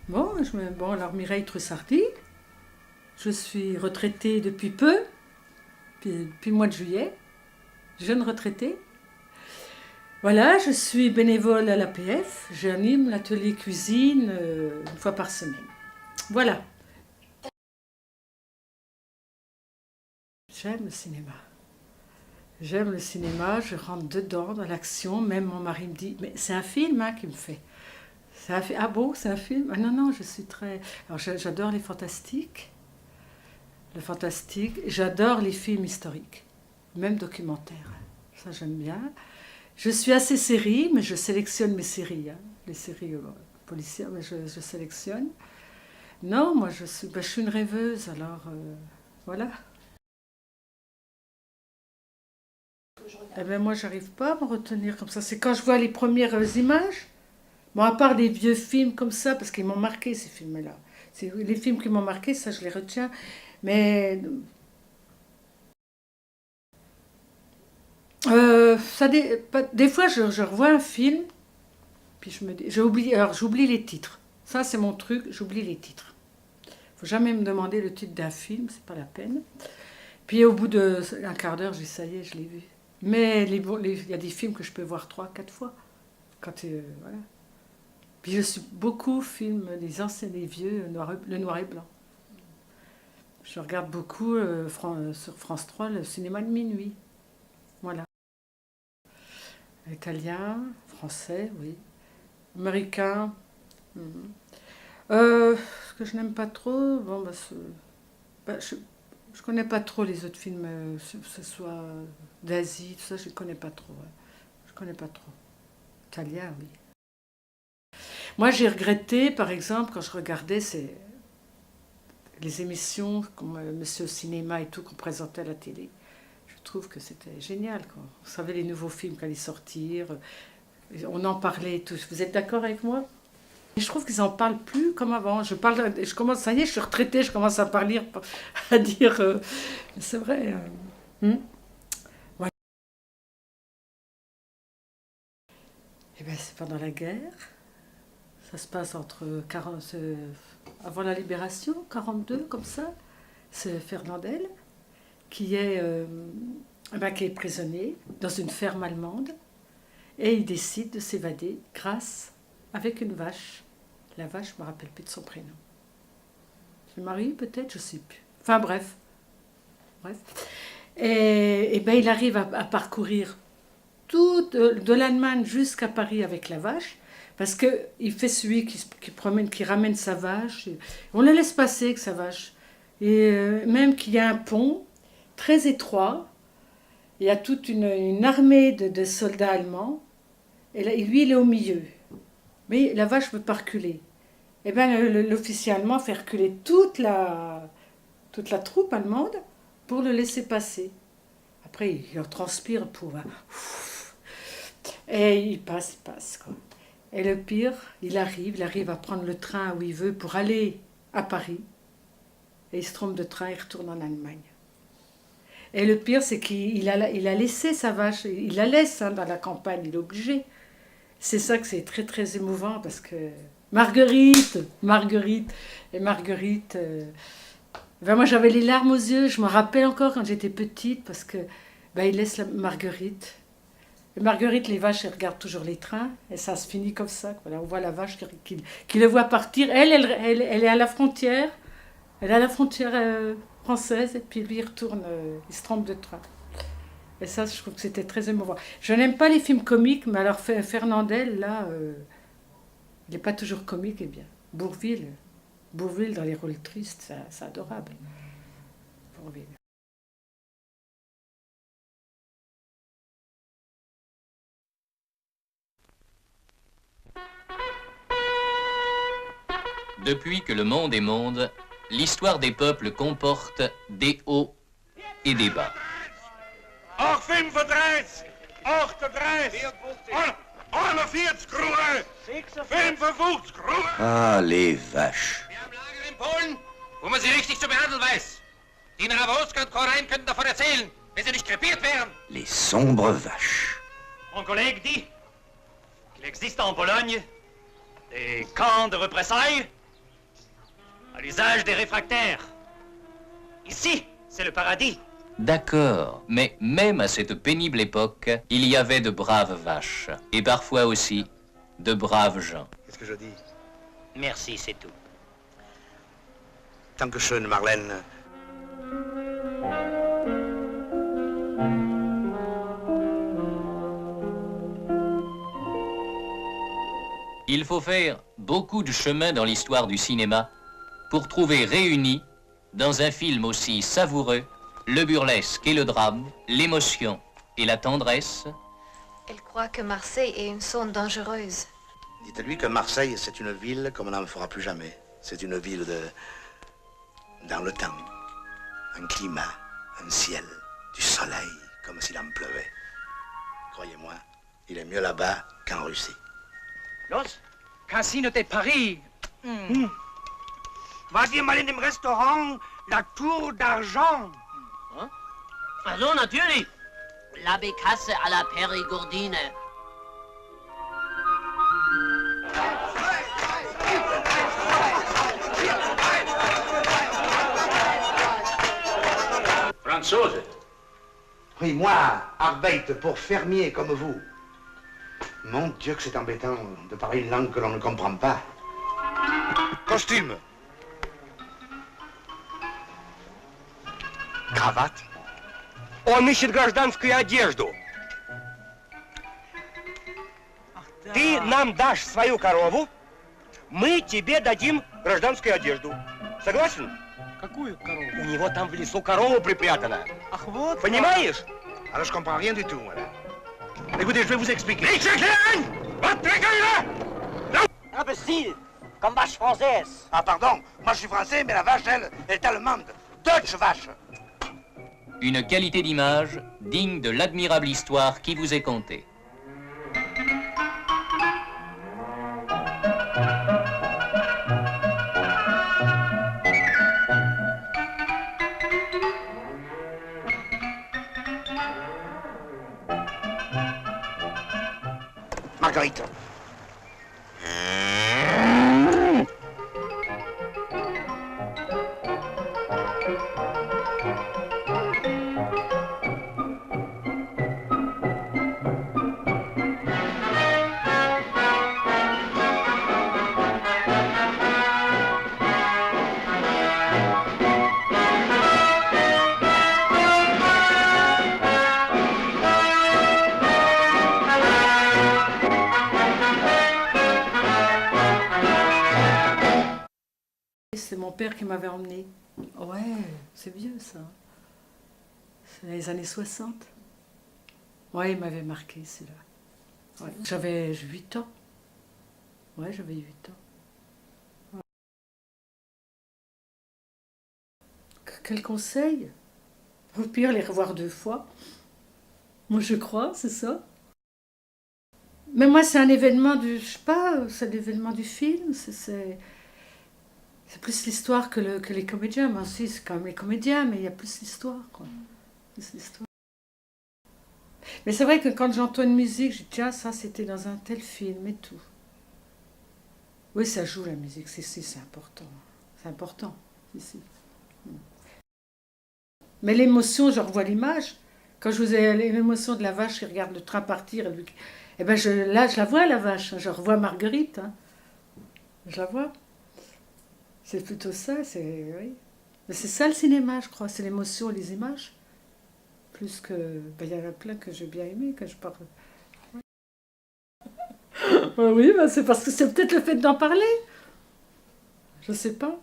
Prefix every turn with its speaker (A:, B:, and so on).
A: Bon, alors Mireille Trussardi, je suis retraitée depuis peu, depuis le mois de juillet, jeune retraitée. Voilà, je suis bénévole à l'APF, j'anime l'atelier cuisine une fois par semaine. Voilà. J'aime le cinéma. J'aime le cinéma, je rentre dedans, dans l'action. Même mon mari me dit, mais c'est un film qui me fait. Ah bon, c'est un film? Ah non, non, je suis très... Alors j'adore les fantastiques. Le fantastique. J'adore les films historiques, même documentaires. Ça, j'aime bien. Je suis assez série, mais je sélectionne mes séries. Les séries policières, mais je sélectionne. Non, moi, je suis une rêveuse, alors voilà. Eh ben, moi, j'arrive pas à me retenir comme ça. C'est quand je vois les premières images. Bon, à part des vieux films comme ça, parce qu'ils m'ont marqué, ces films-là. C'est les films qui m'ont marqué, ça, je les retiens. Mais des fois, je revois un film, puis je me dis, j'oublie les titres. Ça, c'est mon truc, j'oublie les titres. Faut jamais me demander le titre d'un film, c'est pas la peine. Puis au bout d'un quart d'heure, je dis, ça y est, je l'ai vu. Mais il y a des films que je peux voir 3, 4 fois. Voilà. Puis je suis beaucoup film, les anciens, les vieux, le noir et blanc. Je regarde beaucoup sur France 3 le cinéma de minuit. Voilà. Italien, français, oui. Américain. Mhm. Ce que je n'aime pas trop, bon, je connais pas trop les autres films, que ce soit d'Asie, tout ça, je ne connais pas trop. Ouais. Je connais pas trop. Italien, oui. Moi, j'ai regretté, par exemple, quand je regardais les émissions comme Monsieur Cinéma et tout qu'on présentait à la télé. Je trouve que c'était génial. Quoi. On savait les nouveaux films qui allaient sortir. On en parlait tous. Vous êtes d'accord avec moi? Et je trouve qu'ils en parlent plus comme avant. Ça y est, je suis retraitée, je commence à parler, à dire. C'est vrai. Ouais. Eh bien, c'est pendant la guerre. Ça se passe avant la libération, 42, comme ça. C'est Fernandel qui est prisonnier dans une ferme allemande et il décide de s'évader avec une vache. La vache, je ne me rappelle plus de son prénom. C'est Marie peut-être, je ne sais plus. Enfin bref. Et ben, il arrive à parcourir tout de l'Allemagne jusqu'à Paris avec la vache. Parce qu'il fait celui qui ramène sa vache. On la laisse passer avec sa vache. Et même qu'il y a un pont très étroit. Il y a toute une armée de soldats allemands. Et là, lui, il est au milieu. Mais la vache ne veut pas reculer. Et bien, l'officier allemand fait reculer toute la troupe allemande pour le laisser passer. Après, il en transpire pour... Et il passe, quoi. Et le pire, il arrive à prendre le train où il veut pour aller à Paris. Et il se trompe de train, il retourne en Allemagne. Et le pire, c'est qu'il a laissé sa vache, il la laisse dans la campagne, il est obligé. C'est ça que c'est très très émouvant parce que Marguerite, moi j'avais les larmes aux yeux, je me rappelle encore quand j'étais petite parce que il laisse Marguerite. Et Marguerite, les vaches, elles regardent toujours les trains et ça se finit comme ça. Voilà, on voit la vache qui le voit partir. Elle est à la frontière, française et puis lui il retourne, il se trompe de train. Et ça, je trouve que c'était très émouvant. Je n'aime pas les films comiques, mais alors Fernandel, là, il n'est pas toujours comique et bien. Bourvil dans les rôles tristes, c'est adorable. Bourvil.
B: Depuis que le monde est monde, l'histoire des peuples comporte des hauts et des bas.
C: 35, 38, 41 kronen, 55 kronen.
D: Ah, les vaches.
C: Wir haben Lager in Polen, wo man sie richtig zu behandeln weiß. Die Narawoska und Korein könnten davon erzählen, wenn sie nicht krepiert wären.
D: Les sombres vaches.
E: Mon collègue dit qu'il existe en Pologne des camps de représailles
C: à l'usage des réfractaires. Ici, c'est le paradis.
B: D'accord, mais même à cette pénible époque, il y avait de braves vaches, et parfois aussi de braves gens.
E: Qu'est-ce que je dis?
C: Merci, c'est tout.
E: Dankeschön, Marlène.
B: Il faut faire beaucoup de chemin dans l'histoire du cinéma pour trouver réunis, dans un film aussi savoureux, le burlesque et le drame, l'émotion et la tendresse.
F: Elle croit que Marseille est une zone dangereuse.
E: Dites-lui que Marseille, c'est une ville comme on n'en fera plus jamais. C'est une ville dans le temps. Un climat, un ciel, du soleil, comme s'il en pleuvait. Croyez-moi, il est mieux là-bas qu'en Russie.
C: Los, Casino de Paris. Wart ihr mal in dem Restaurant La Tour d'Argent?
G: Also natürlich. La Bécasse à la Périgourdine.
C: Franzose.
E: Oui, moi, Arbeit, pour fermier comme vous. Mon Dieu que c'est embêtant de parler une langue que l'on ne comprend pas. Costume.
C: Кровать. Он ищет гражданскую одежду. Ты нам дашь свою корову, мы тебе дадим гражданскую одежду. Согласен?
H: Какую корову?
C: У него там в лесу корова припрятана.
H: Ах, вот.
C: Понимаешь?
E: Alors je comprends rien du tout, voilà.
C: Écoutez, je vais vous expliquer.
G: Imbécile, comme vache française.
E: Ah pardon, moi je suis français, mais la vache, elle est allemande. Deutsche vache.
B: Une qualité d'image digne de l'admirable histoire qui vous est contée.
E: Marguerite.
A: C'est mon père qui m'avait emmené. Ouais, c'est vieux ça. C'est dans les années 60. Ouais, il m'avait marqué celui-là. Ouais. J'avais 8 ans. Ouais, j'avais 8 ans. Ouais. Quel conseil? Au pire, les revoir 2 fois. Moi, je crois, c'est ça. Mais moi, c'est un événement du... Je sais pas, c'est l'événement du film. C'est plus l'histoire que les comédiens. Moi aussi, c'est quand même les comédiens, mais il y a plus l'histoire, quoi. Plus l'histoire. Mais c'est vrai que quand j'entends une musique, je dis, tiens, ça, c'était dans un tel film et tout. Oui, ça joue, la musique. C'est important. C'est important. Si. Mais l'émotion, je revois l'image. Quand je vous ai l'émotion de la vache qui regarde le train partir, et ben là, je la vois, la vache. Je revois Marguerite. Hein. Je la vois. C'est plutôt ça, oui. Mais c'est ça le cinéma, je crois, c'est l'émotion, les images. Plus que... Ben, y en a plein que j'ai bien aimé, que je parle. Ouais. Oui, ben, c'est parce que c'est peut-être le fait d'en parler. Je sais pas.